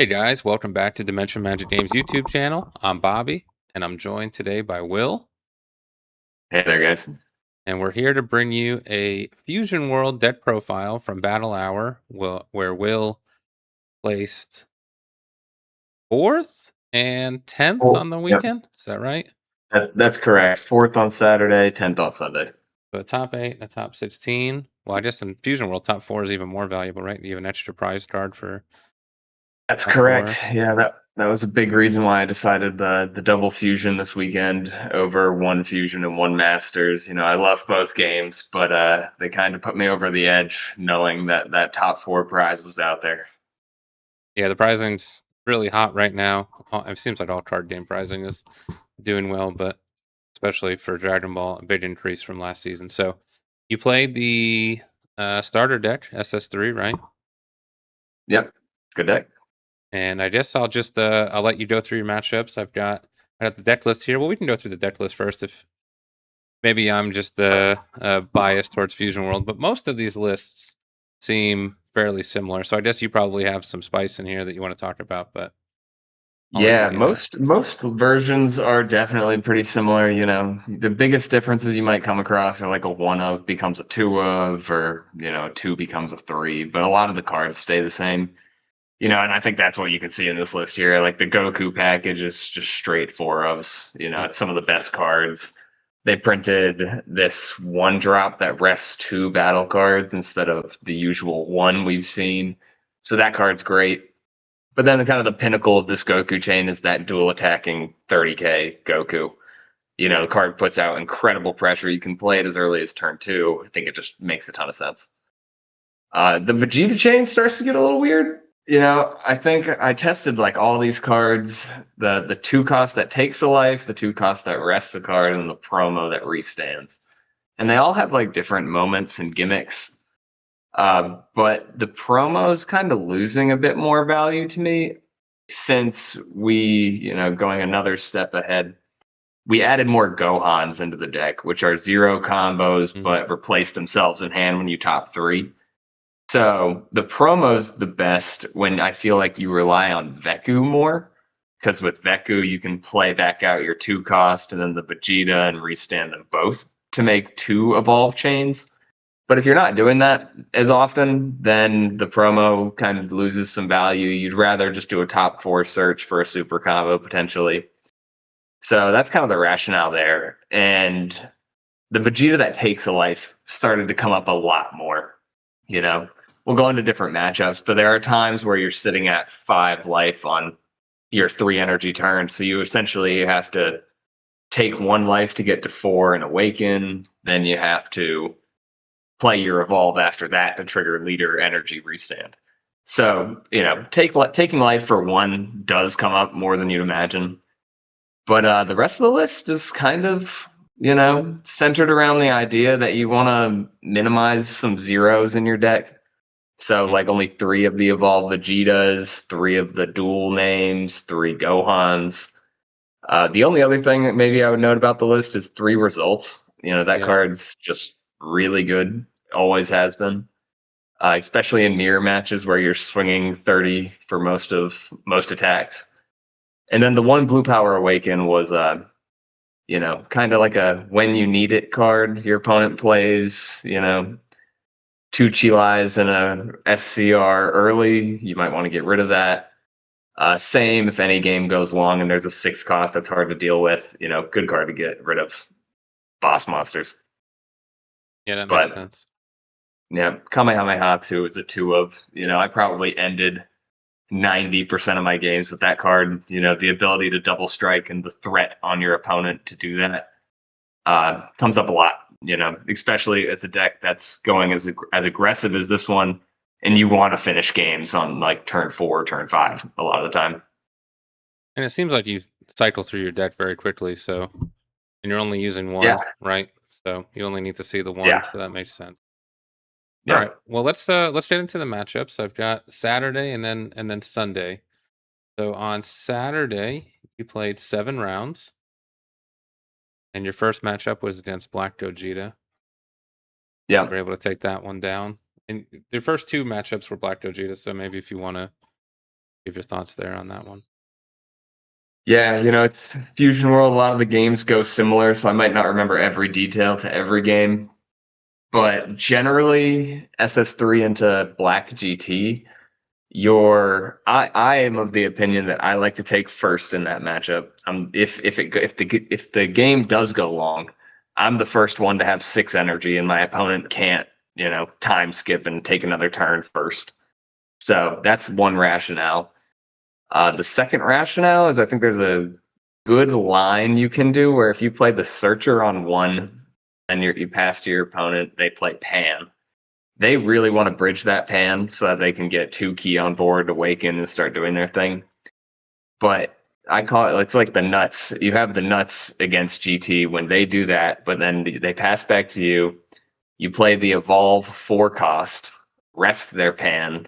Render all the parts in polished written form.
Hey guys, welcome back to Dimension Magic Games YouTube channel. I'm Bobby, and I'm joined today by Will, Hey there, guys. and we're here to bring you a Fusion World deck profile from Battle Hour, where Will placed 4th and 10th Oh, on the yep, weekend. Is that right? that's correct. Fourth on Saturday, 10th on Sunday. So the top 8, the top 16. Well, I guess in Fusion World, top 4 is even more valuable, right? You have an extra prize card for That's top correct. 4. Yeah, that was a big reason why I decided the double fusion this weekend over one fusion and one masters. I love both games, but they kind of put me over the edge knowing that top four prize was out there. Yeah, the prizing's really hot right now. It seems like all card game prizing is doing well, but especially for Dragon Ball, a big increase from last season. So you played the starter deck, SS3, right? Yep, good deck. And I guess I'll let you go through your matchups. I got the deck list here. Well, we can go through the deck list first if maybe I'm just biased towards Fusion World, but most of these lists seem fairly similar. So I guess you probably have some spice in here that you want to talk about, but I'll let you Yeah, do that. most versions are definitely pretty similar. The biggest differences you might come across are like a one of becomes a two of, or a two becomes a three. But a lot of the cards stay the same. And I think that's what you can see in this list here. Like the Goku package is just straight four ofs. Yeah. It's some of the best cards. They printed this one drop that rests two battle cards instead of the usual one we've seen. So that card's great. But then kind of the pinnacle of this Goku chain is that dual attacking 30k Goku. The card puts out incredible pressure. You can play it as early as turn two. I think it just makes a ton of sense. The Vegeta chain starts to get a little weird. I think I tested like all these cards, the two cost that takes a life, the two cost that rests a card, and the promo that restands. And they all have like different moments and gimmicks. But the promo's kind of losing a bit more value to me since going another step ahead, we added more Gohans into the deck, which are zero combos, Mhm. but replace themselves in hand when you top three. So the promo's the best when I feel like you rely on Veku more, because with Veku you can play back out your two cost and then the Vegeta and restand them both to make two evolve chains. But if you're not doing that as often, then the promo kind of loses some value. You'd rather just do a top four search for a super combo potentially. So that's kind of the rationale there. And the Vegeta that takes a life started to come up a lot more. You know, we'll go into different matchups, but there are times where you're sitting at 5 life on your 3 energy turn. So you essentially have to take 1 life to get to 4 and awaken. Then you have to play your evolve after that to trigger leader energy restand. So, taking life for 1 does come up more than you'd imagine. But the rest of the list is kind of, centered around the idea that you want to minimize some zeros in your deck. So, Mhm. like, only 3 of the evolved Vegetas, 3 of the dual names, 3 Gohans. The only other thing that maybe I would note about the list is 3 results. That Yeah. card's just really good, always has been. Especially in mirror matches where you're swinging 30 for most attacks. And then the one blue power awaken was kind of like a when you need it card. Your opponent plays, two Chilais and a SCR early. You might want to get rid of that. Same if any game goes long and there's a 6 cost that's hard to deal with. Good card to get rid of boss monsters. Yeah, that makes But sense. yeah, Kamehameha 2 is a 2 of. I probably ended 90% of my games with that card. The ability to double strike and the threat on your opponent to do that comes up a lot. Especially as a deck that's going as aggressive as this one, and you want to finish games on like turn 4, turn 5 a lot of the time. And it seems like you cycle through your deck very quickly, so and you're only using Yeah, one, right? So you only need to see the one, yeah, so that makes sense. All yeah, right. Well, let's get into the matchups. I've got Saturday and then Sunday. So on Saturday, you played 7 rounds, and your first matchup was against Black Gogeta. You yeah. were able to take that one down. And the first 2 matchups were Black Gogeta, so maybe if you want to Give your thoughts there on that one. Yeah, it's Fusion World. A lot of the games go similar, so I might not remember every detail to every game. But generally, SS3 into Black GT, I am of the opinion that I like to take first in that matchup. If the game does go long, I'm the first one to have 6 energy, and my opponent can't time skip and take another turn first. So that's one rationale. The second rationale is I think there's a good line you can do where if you play the Searcher on one and you pass to your opponent, they play Pan. They really want to bridge that Pan so that they can get 2 key on board, awaken, and start doing their thing. But I call it's like the nuts. You have the nuts against GT when they do that, but then they pass back to you. You play the Evolve 4 cost, rest their Pan,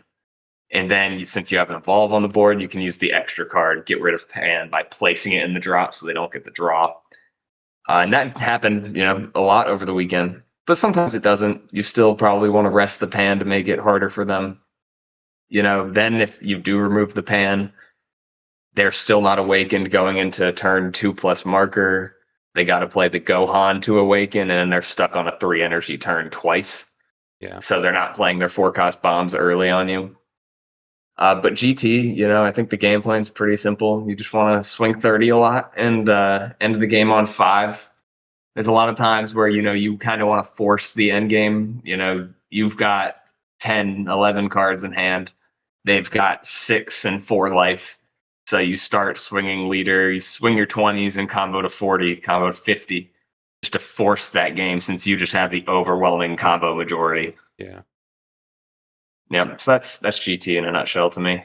and then since you have an Evolve on the board, you can use the extra card, get rid of Pan by placing it in the drop so they don't get the draw. And that happened, a lot over the weekend. But sometimes it doesn't. You still probably want to rest the Pan to make it harder for them. Then if you do remove the Pan, they're still not awakened going into turn 2+ marker. They got to play the Gohan to awaken, and they're stuck on a 3 energy turn twice. Yeah. So they're not playing their 4-cost bombs early on you. But GT, I think the game plan's pretty simple. You just want to swing 30 a lot and end the game on 5. There's a lot of times where, you kind of want to force the end game. You've got 10, 11 cards in hand. They've got 6 and 4 life. So you start swinging leader, you swing your 20s and combo to 40, combo to 50, just to force that game since you just have the overwhelming combo majority. Yeah. Yeah, so that's GT in a nutshell to me.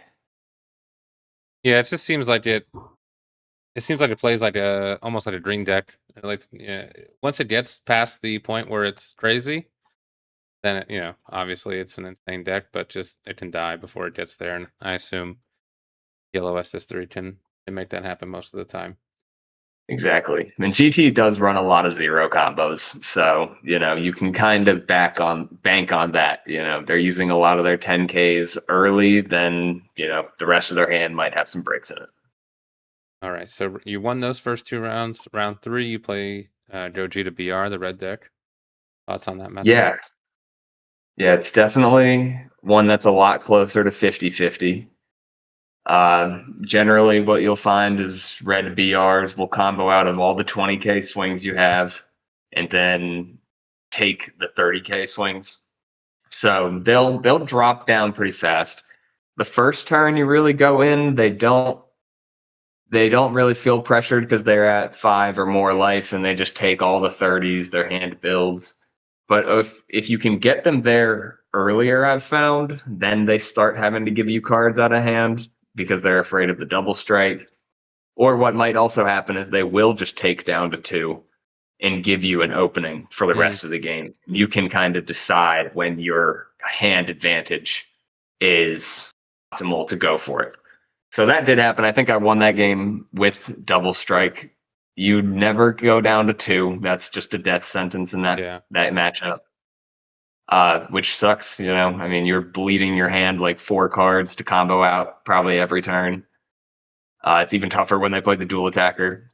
Yeah, it just seems like it seems like it plays like a almost like a green deck. Like, yeah, once it gets past the point where it's crazy, then obviously it's an insane deck, but just it can die before it gets there, and I assume yellow SS3 can make that happen most of the time. Exactly. And GT does run a lot of 0 combos. So, you can kind of bank on that. They're using a lot of their 10Ks early, then, the rest of their hand might have some breaks in it. All right, so you won those first 2 rounds. Round 3, you play Gogeta BR, the red deck. Thoughts on that matchup? Yeah. Yeah, it's definitely one that's a lot closer to 50-50. Generally, what you'll find is red BRs will combo out of all the 20K swings you have and then take the 30K swings. So they'll drop down pretty fast. The first turn you really go in, they don't really feel pressured because they're at 5 or more life and they just take all the 30s, their hand builds. But if you can get them there earlier, I've found, then they start having to give you cards out of hand because they're afraid of the double strike. Or what might also happen is they will just take down to 2 and give you an opening for the Mm, rest of the game. You can kind of decide when your hand advantage is optimal to go for it. So that did happen. I think I won that game with double strike. You never go down to 2. That's just a death sentence in that yeah. matchup. Which sucks, I mean, you're bleeding your hand like 4 cards to combo out probably every turn. It's even tougher when they play the dual attacker.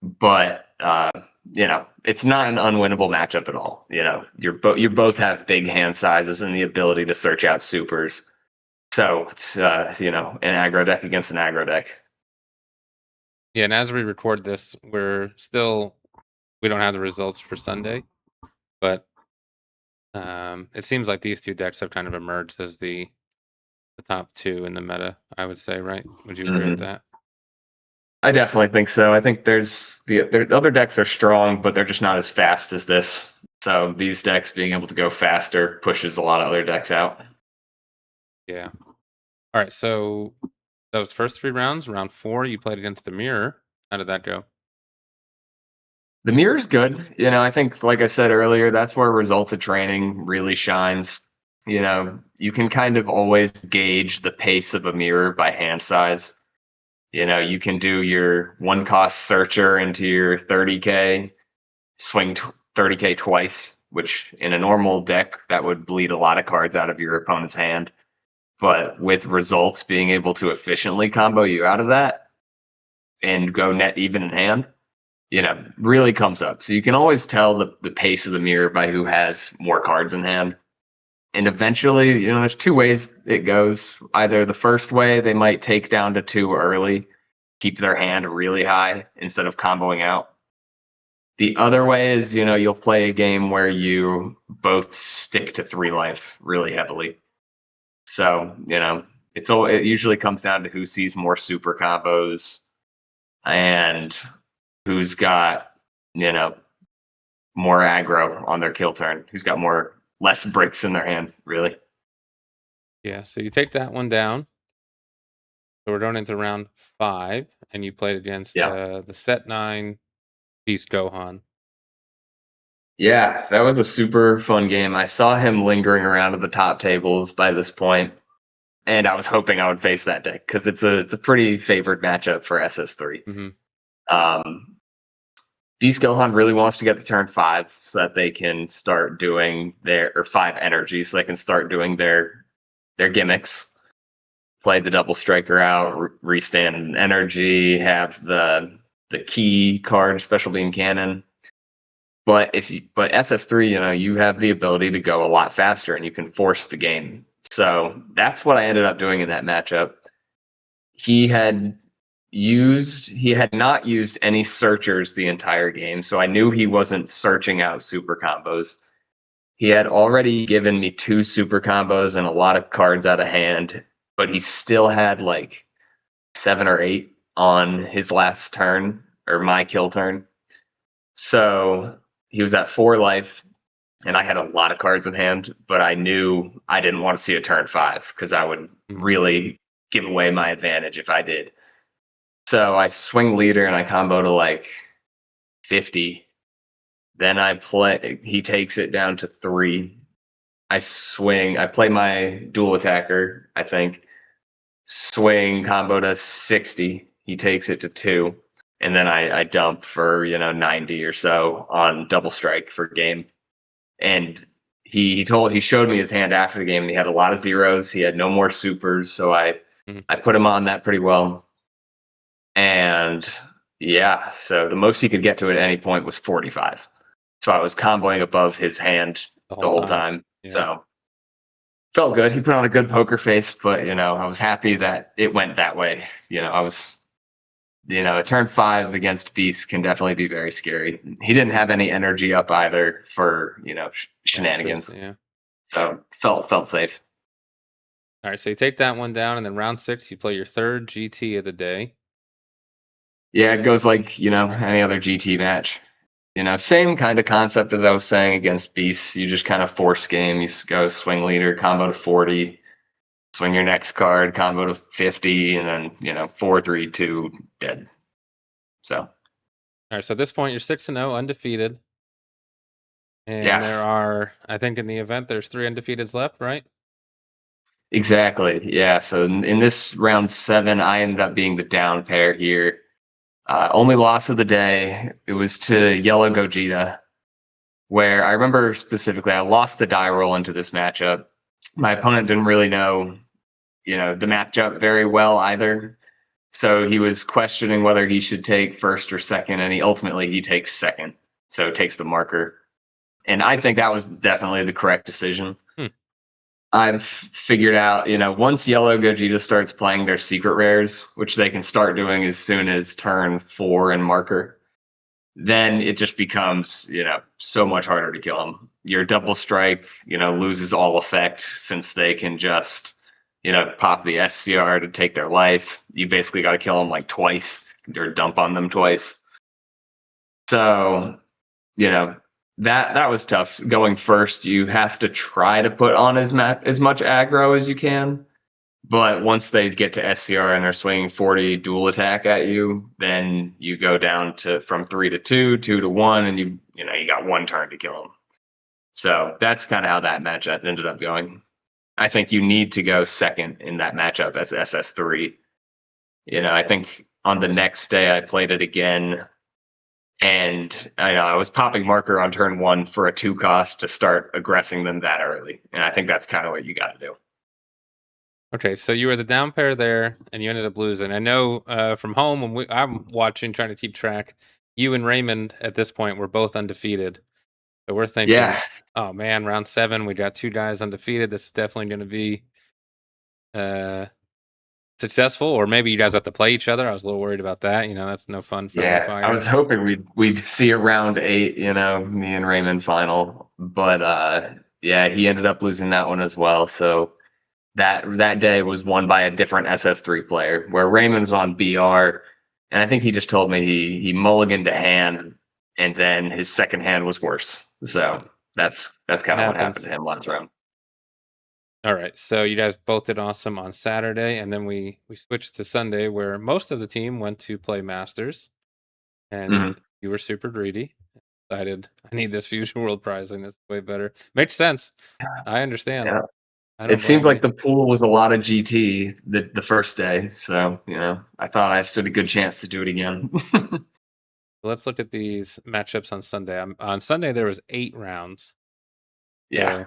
But it's not an unwinnable matchup at all. You both have big hand sizes and the ability to search out supers. So it's an aggro deck against an aggro deck. Yeah, and as we record this, we don't have the results for Sunday, but it seems like these 2 decks have kind of emerged as the top 2 in the meta, I would say, right? Would you agree with Mm-hmm. that? I definitely think so. I think the other decks are strong, but they're just not as fast as this. So these decks being able to go faster pushes a lot of other decks out. Yeah. All right, so those first 3 rounds, round 4, you played against the mirror. How did that go? The mirror's good. I think, like I said earlier, that's where results of training really shines. You can kind of always gauge the pace of a mirror by hand size. You can do your 1-cost searcher into your 30K, swing 30K twice, which in a normal deck, that would bleed a lot of cards out of your opponent's hand. but with results being able to efficiently combo you out of that and go net even in hand, really comes up. So you can always tell the pace of the mirror by who has more cards in hand. And eventually, there's two ways it goes. Either the first way, they might take down to 2 early, keep their hand really high instead of comboing out. The other way is, you'll play a game where you both stick to 3 life really heavily. So, it usually comes down to who sees more super combos and who's got, you know, more aggro on their kill turn, who's got less bricks in their hand, really. Yeah, so you take that one down. So we're going into round 5, and you played against Yeah. the set 9 Beast Gohan. Yeah, that was a super fun game. I saw him lingering around at the top tables by this point, and I was hoping I would face that deck because it's a pretty favored matchup for SS3. Hmm. Um, Beast Gohan really wants to get to turn 5 so that they can start doing or 5 energy so they can start doing their gimmicks. Play the double striker out, restand energy, have the key card, special beam cannon. But SS3, you have the ability to go a lot faster and you can force the game. So that's what I ended up doing in that matchup. He had not used any searchers the entire game, so I knew he wasn't searching out super combos. He had already given me 2 super combos and a lot of cards out of hand, but he still had like 7 or 8 on his last turn or my kill turn. So he was at 4 life, and I had a lot of cards in hand, but I knew I didn't want to see a turn 5 because I would Hmm. really give away my advantage if I did. So I swing leader and I combo to like 50. Then he takes it down to 3. I play my dual attacker, I think. Swing combo to 60. He takes it to 2. And then I dump for, 90 or so on double strike for game. And he showed me his hand after the game and he had a lot of zeros. He had no more supers. So Hmm. I put him on that pretty well. And yeah, so the most he could get to at any point was 45. So I was comboing above his hand The the whole whole time. time. Yeah. So felt good. He put on a good poker face, but I was happy that it went that way. I was a turn 5 against Beast can definitely be very scary. He didn't have any energy up either for, That's true. shenanigans. Yeah. So felt safe. All right, so you take that one down, and then round 6, you play your third GT of the day. Yeah, it goes like, any other GT match. Same kind of concept as I was saying against Beast. You just kind of force game. You go swing leader, combo to 40, swing your next card, combo to 50, and then, 4-3-2, dead. So, All right, so at this point, you're 6-0, undefeated. And yeah, there are, I think in the event, there's 3 undefeateds left, right? exactly. Yeah. So in this round 7, I ended up being the down pair here. Only loss of the day. It was to Yellow Gogeta, where I remember specifically I lost the die roll into this matchup. My opponent didn't really know, the matchup very well either. So he was questioning whether he should take first or second, and he takes second. So takes the marker. And I think that was definitely the correct decision. Hmm. I've figured out, once Yellow Gogeta starts playing their secret rares, which they can start doing as soon as turn 4 and marker, then it just becomes, so much harder to kill them. Your double strike, loses all effect since they can just, pop the SCR to take their life. You basically got to kill them like twice or dump on them twice. So, you know, that was tough. Going first, you have to try to put on as much aggro as you can. But once they get to SCR and they're swinging 40 dual attack at you, then you go down to from 3 to 2, 2 to 1, and you got 1 turn to kill them. So that's kind of how that matchup ended up going. I think you need to go second in that matchup as SS3. I think on the next day I played it again, and I was popping marker on turn 1 for a 2 cost to start aggressing them that early. And I think that's kind of what you got to do. Okay, so you were the down pair there, and you ended up losing. I know from home when I'm watching, trying to keep track. You and Raymond at this point were both undefeated, so we're thinking, Yeah, "Oh man, round 7, we got 2 guys undefeated. This is definitely going to be uh, successful." Or maybe you guys have to play each other. I was a little worried about that. That's no fun, friendly yeah. I fire. was hoping we'd see a round 8, me and Raymond final, but yeah, he ended up losing that one as well. So that day was won by a different SS3 player, where Raymond was on BR, and I think he just told me he mulliganed a hand, and then his second hand was worse. So that's It kind of what happened to happens. him last round. All right, so you guys both did awesome on Saturday, and then we switched to Sunday, where most of the team went to play Masters, and Mhm. you were super greedy. Decided I need this Fusion World pricing. This is way better. Makes sense. I understand. Yeah. I don't It seemed blame like you. the pool was a lot of GT the first day, so I thought I stood a good chance to do it again. Let's look at these matchups on Sunday. On Sunday there was 8 rounds, Yeah.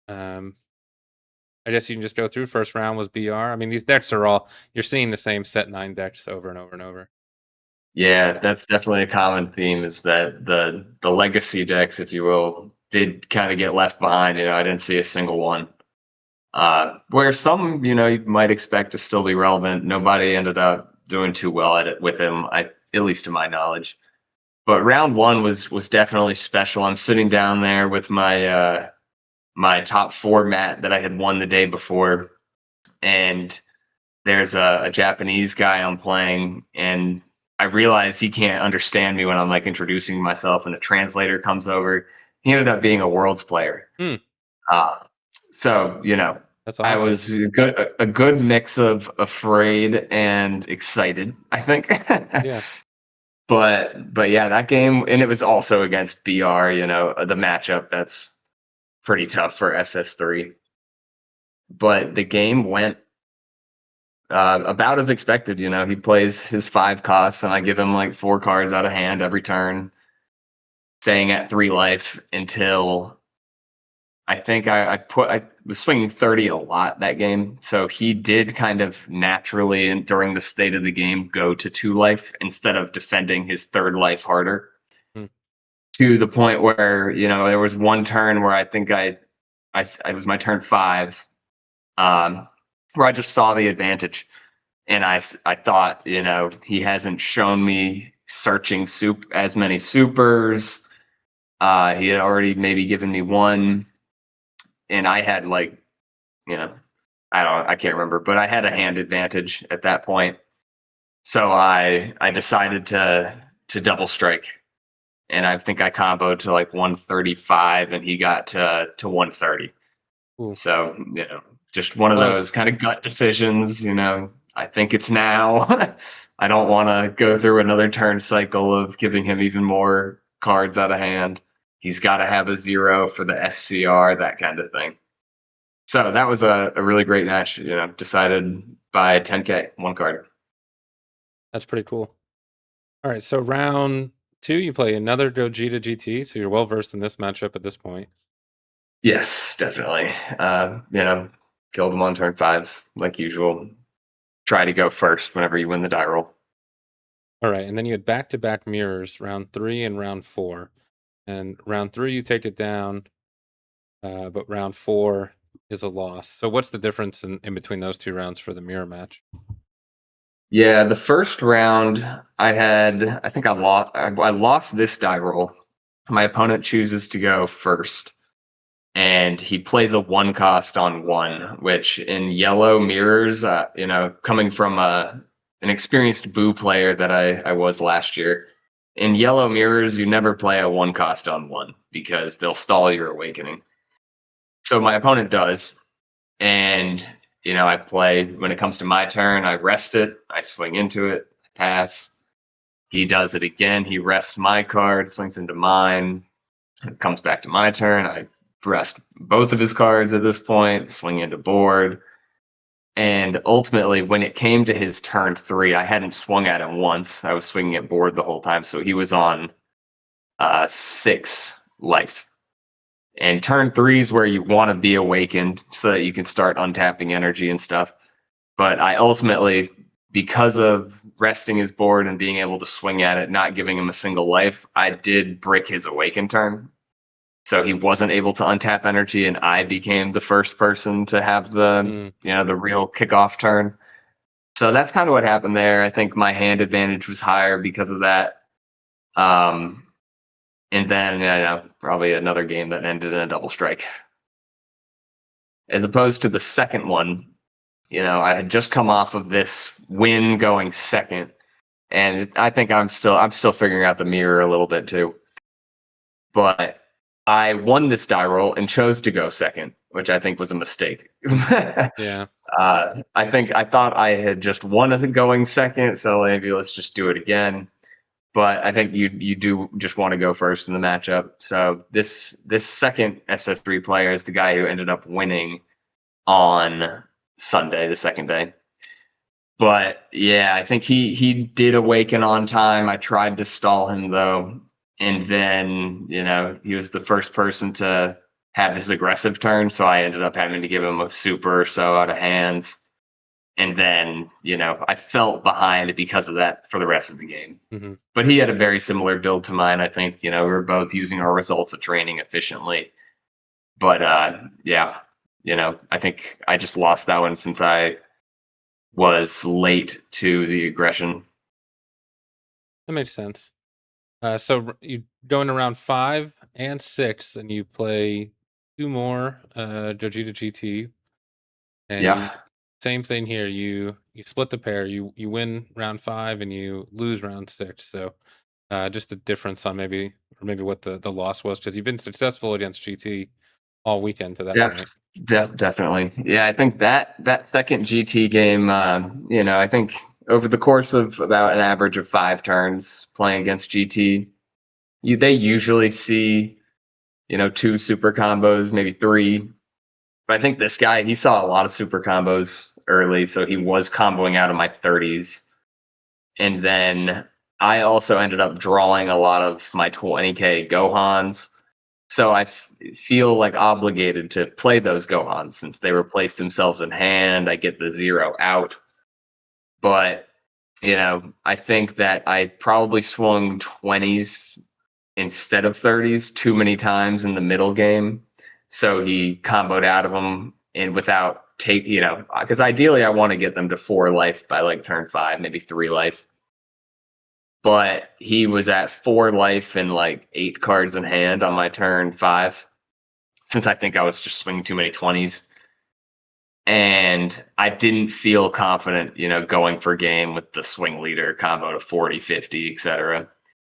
so um, I guess you can just go through. First round was BR. I mean, these decks are all you're seeing the same set 9 decks over and over and over. Yeah, that's definitely a common theme is that the legacy decks, if you will, did kind of get left behind. I didn't see a single one. Where some, you might expect to still be relevant. Nobody ended up doing too well at it with him, at least to my knowledge. But round 1 was definitely special. I'm sitting down there with my top 4 mat that I had won the day before, and there's a Japanese guy I'm playing, and I realize he can't understand me when I'm like introducing myself, and a translator comes over. He ended up being a world's player. Hmm, Uh, so that's I awesome. was a good mix of afraid and excited, I think. Yeah, but yeah, that game, and it was also against BR. The matchup that's pretty tough for SS3. But the game went about as expected. He plays his 5 costs, and I give him like 4 cards out of hand every turn, staying at 3 life until I think I was swinging 30 a lot that game. So he did kind of naturally, and during the state of the game, go to 2 life instead of defending his 3rd life harder. hmm, To the point where there was one turn where I think it was my turn 5, um, where I just saw the advantage. And I thought, he hasn't shown me searching as many supers. He had already maybe given me one, and I had like, you know, I can't remember, but I had a hand advantage at that point. So I decided to double strike, and I think I comboed to like 135, and he got to 130. cool. So, just one of those Close. kind of gut decisions. I think it's now. I don't want to go through another turn cycle of giving him even more cards out of hand. He's got to have a 0 for the SCR, that kind of thing. So that was a really great match, decided by 10K, 1 card. That's pretty cool. All right, so round 2, you play another Gogeta GT, so you're well versed in this matchup at this point. Yes, definitely. Killed him on turn 5, like usual. Try to go first whenever you win the die roll. All right, and then you had back-to-back mirrors, round 3 and round 4. And round 3, you take it down, but round 4 is a loss. So what's the difference in between those 2 rounds for the mirror match? Yeah, the first round I think I lost this die roll. My opponent chooses to go first, and he plays a 1 cost on 1, which in yellow mirrors, coming from an experienced boo player that I was last year. In yellow mirrors, you never play a 1 cost on 1 because they'll stall your awakening. So my opponent does, and I play when it comes to my turn. I rest it. I swing into it. Pass. He does it again. He rests my card, swings into mine. It comes back to my turn. I rest both of his cards at this point, swing into board. And ultimately, when it came to his turn 3, I hadn't swung at him once. I was swinging at board the whole time. So he was on 6 life. And turn 3 is where you want to be awakened so that you can start untapping energy and stuff. But I ultimately, because of resting his board and being able to swing at it, not giving him a single life, I did brick his awaken turn. So he wasn't able to untap energy, and I became the first person to have the Mm, the real kickoff turn. So that's kind of what happened there. I think my hand advantage was higher because of that. Um, and then probably another game that ended in a double strike. As opposed to the second one, I had just come off of this win going second, and I think I'm still figuring out the mirror a little bit too. But I won this die roll and chose to go second, which I think was a mistake. yeah. I thought I had just won it going second, so maybe let's just do it again. But I think you do just want to go first in the matchup. So this second SS3 player is the guy who ended up winning on Sunday, the second day. But yeah, I think he did awaken on time. I tried to stall him though, and then he was the first person to have his aggressive turn, so I ended up having to give him a super or so out of hands. And then I felt behind because of that for the rest of the game. Hmm. But he had a very similar build to mine. I think we were both using our results of training efficiently. But yeah, I think I just lost that one since I was late to the aggression. That makes sense. So you go into round 5 and 6, and you play 2 more Gogeta GT, and Yeah. you same thing here. You split the pair. You win round 5 and you lose round 6. So just the difference on maybe what the loss was, because you've been successful against GT all weekend to that Yeah, point. definitely. Yeah, I think that second GT game, I think over the course of about an average of 5 turns playing against GT, they usually see, two super combos, maybe three. But I think this guy, he saw a lot of super combos early, so he was comboing out of my 30s. And then I also ended up drawing a lot of my 20k Gohans. So feel like obligated to play those Gohans since they replace themselves in hand. I get the 0 out. But, I think that I probably swung 20s instead of 30s too many times in the middle game. So he comboed out of them and without because ideally I want to get them to 4 life by like turn 5, maybe 3 life. But he was at 4 life and like 8 cards in hand on my turn 5, since I think I was just swinging too many 20s. And I didn't feel confident, going for game with the swing leader combo to 40, 50, etc.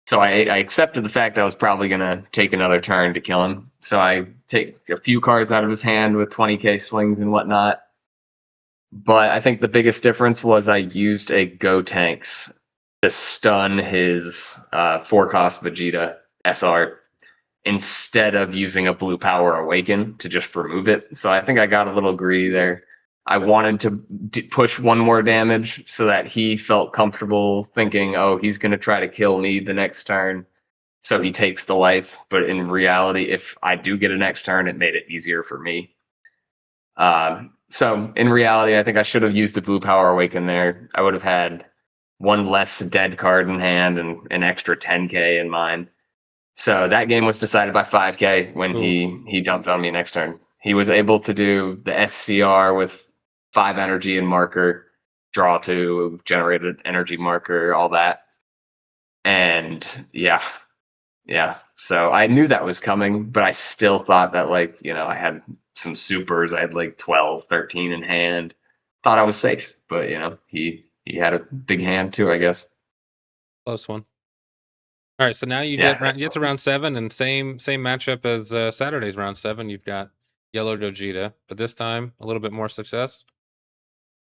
So I accepted the fact I was probably going to take another turn to kill him. So I take a few cards out of his hand with 20k swings and whatnot. But I think the biggest difference was I used a Go Tanks to stun his 4-cost Vegeta SR instead of using a blue power awaken to just remove it. So I think I got a little greedy there. I wanted to push one more damage so that he felt comfortable thinking, oh, he's going to try to kill me the next turn. So he takes the life. But in reality, if I do get a next turn, it made it easier for me. So in reality, I think I should have used the blue power awaken there. I would have had one less dead card in hand and an extra 10k in mine. So that game was decided by 5k when Ooh. he dumped on me next turn. He was able to do the SCR with 5 energy and marker, draw 2, generated energy marker, all that. And yeah. So I knew that was coming, but I still thought that I had some supers. I had like 12, 13 in hand. Thought I was safe, but he had a big hand too, I guess. Close one. All right, so now Yeah. you get to round 7, and same matchup as Saturday's round 7. You've got yellow Gogeta, but this time a little bit more success.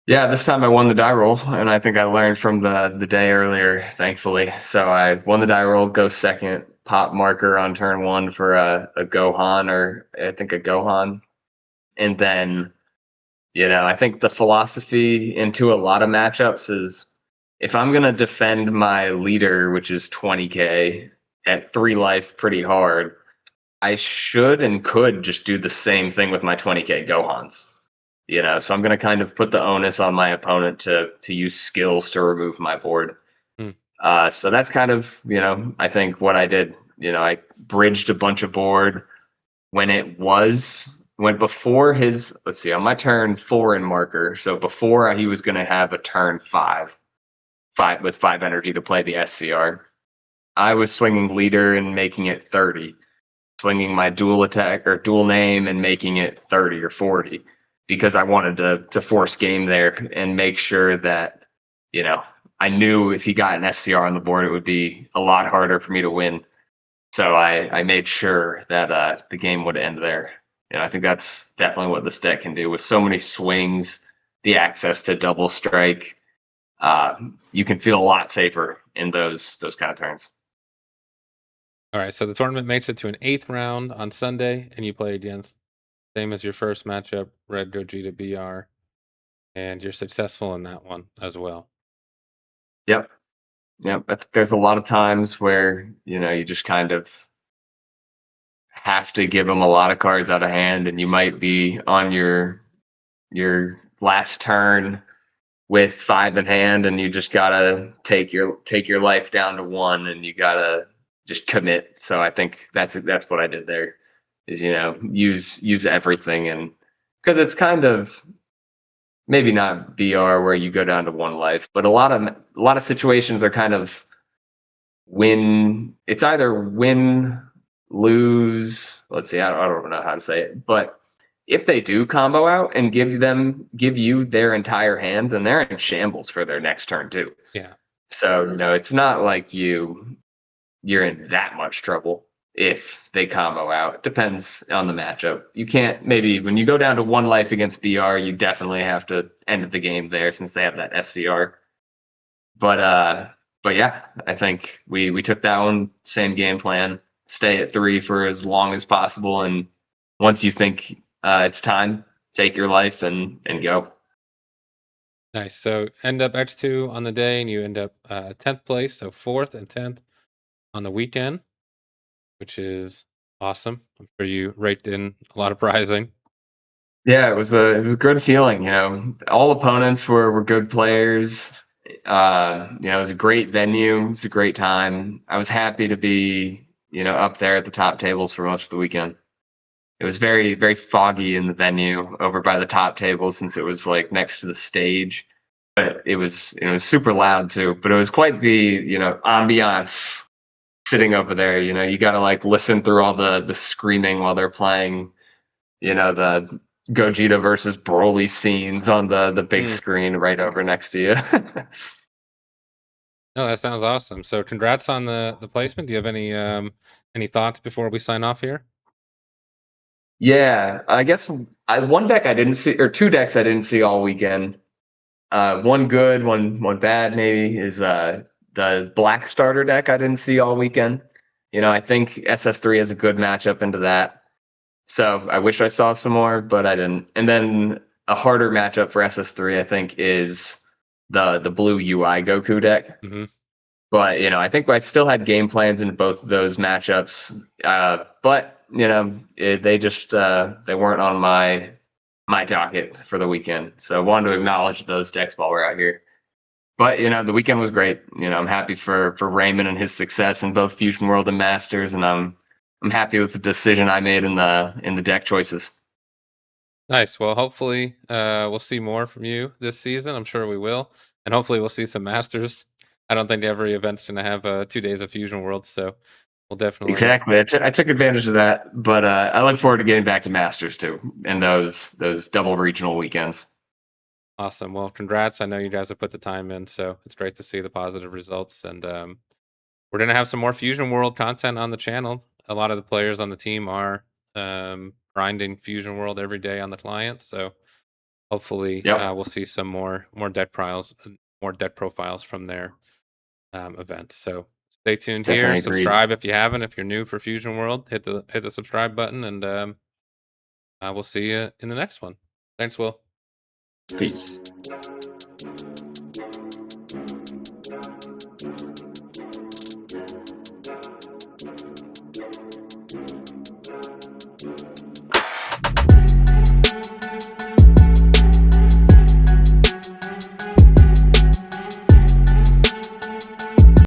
Yeah, this time I won the die roll, and I think I learned from the day earlier, thankfully. So I won the die roll, go second, pop marker on turn 1 for a Gohan, or I think a Gohan. And then, I think the philosophy into a lot of matchups is if I'm going to defend my leader, which is 20k at 3 life pretty hard, I should and could just do the same thing with my 20k Gohans. So I'm going to kind of put the onus on my opponent to use skills to remove my board. Hmm. So that's kind of, I think what I did. I bridged a bunch of board when when before his, let's see, on my turn 4 in marker. So before he was going to have a turn 5 with 5 energy to play the SCR. I was swinging leader and making it 30, swinging my dual attack or dual name and making it 30 or 40 because I wanted to force game there and make sure that, I knew if he got an SCR on the board, it would be a lot harder for me to win. So I made sure that the game would end there. I think that's definitely what this deck can do with so many swings, the access to double strike. You can feel a lot safer in those kind of turns. All right, so the tournament makes it to an 8th round on Sunday, and you play against, same as your first matchup, Red Gogeta BR, and you're successful in that one as well. Yep. Yep. There's a lot of times where, you just kind of have to give them a lot of cards out of hand, and you might be on your last turn with 5 in hand, and you just gotta take your life down to 1, and you gotta just commit. So I think that's what I did there, is use everything, and because it's kind of maybe not BR where you go down to 1 life, but a lot of situations are kind of win. It's either win, lose. Let's see, I don't know how to say it, but if they do combo out and give you their entire hand, then they're in shambles for their next turn too. Yeah. So it's not like you're in that much trouble if they combo out. It depends on the matchup. You can't, maybe when you go down to 1 life against BR, you definitely have to end the game there since they have that SCR. But yeah, I think we took that one, same game plan, stay at 3 for as long as possible, and once you think it's time, take your life and go. Nice. So end up X2 on the day, and you end up 10th place, so 4th and 10th on the weekend, which is awesome. I'm sure you raked in a lot of prizing. Yeah, it was a good feeling. All opponents were good players. It was a great venue. It was a great time. I was happy to be up there at the top tables for most of the weekend. It was very, very foggy in the venue over by the top table since it was like next to the stage. But it was super loud too. But it was quite the ambiance sitting over there. You got to like listen through all the screaming while they're playing. The Gogeta versus Broly scenes on the big Mm. screen right over next to you. No, that sounds awesome. So congrats on the placement. Do you have any thoughts before we sign off here? Yeah, I guess one deck I didn't see, or 2 decks I didn't see all weekend. One good, one bad maybe is the Black starter deck I didn't see all weekend. I think SS3 has a good matchup into that. So I wish I saw some more, but I didn't. And then a harder matchup for SS3, I think, is the blue UI Goku deck. Hmm. But I think I still had game plans in both of those matchups. But they just they weren't on my docket for the weekend. So I wanted to acknowledge those decks while we're out here. But the weekend was great. I'm happy for Raymond and his success in both Fusion World and Masters, and I'm happy with the decision I made in the deck choices. Nice. Well, hopefully, we'll see more from you this season. I'm sure we will, and hopefully, we'll see some Masters. I don't think every event's going to have 2 days of Fusion World, so we'll definitely. Exactly. I took advantage of that, but I look forward to getting back to Masters too, and those double regional weekends. Awesome. Well, congrats. I know you guys have put the time in, so it's great to see the positive results. And we're going to have some more Fusion World content on the channel. A lot of the players on the team are grinding Fusion World every day on the client, so hopefully Yep, we'll see some more deck trials, more deck profiles from their events. So stay tuned here. definitely agreed. Subscribe if you haven't. If you're new for Fusion World, hit the subscribe button, and we'll see you in the next one. Thanks, Will. Peace.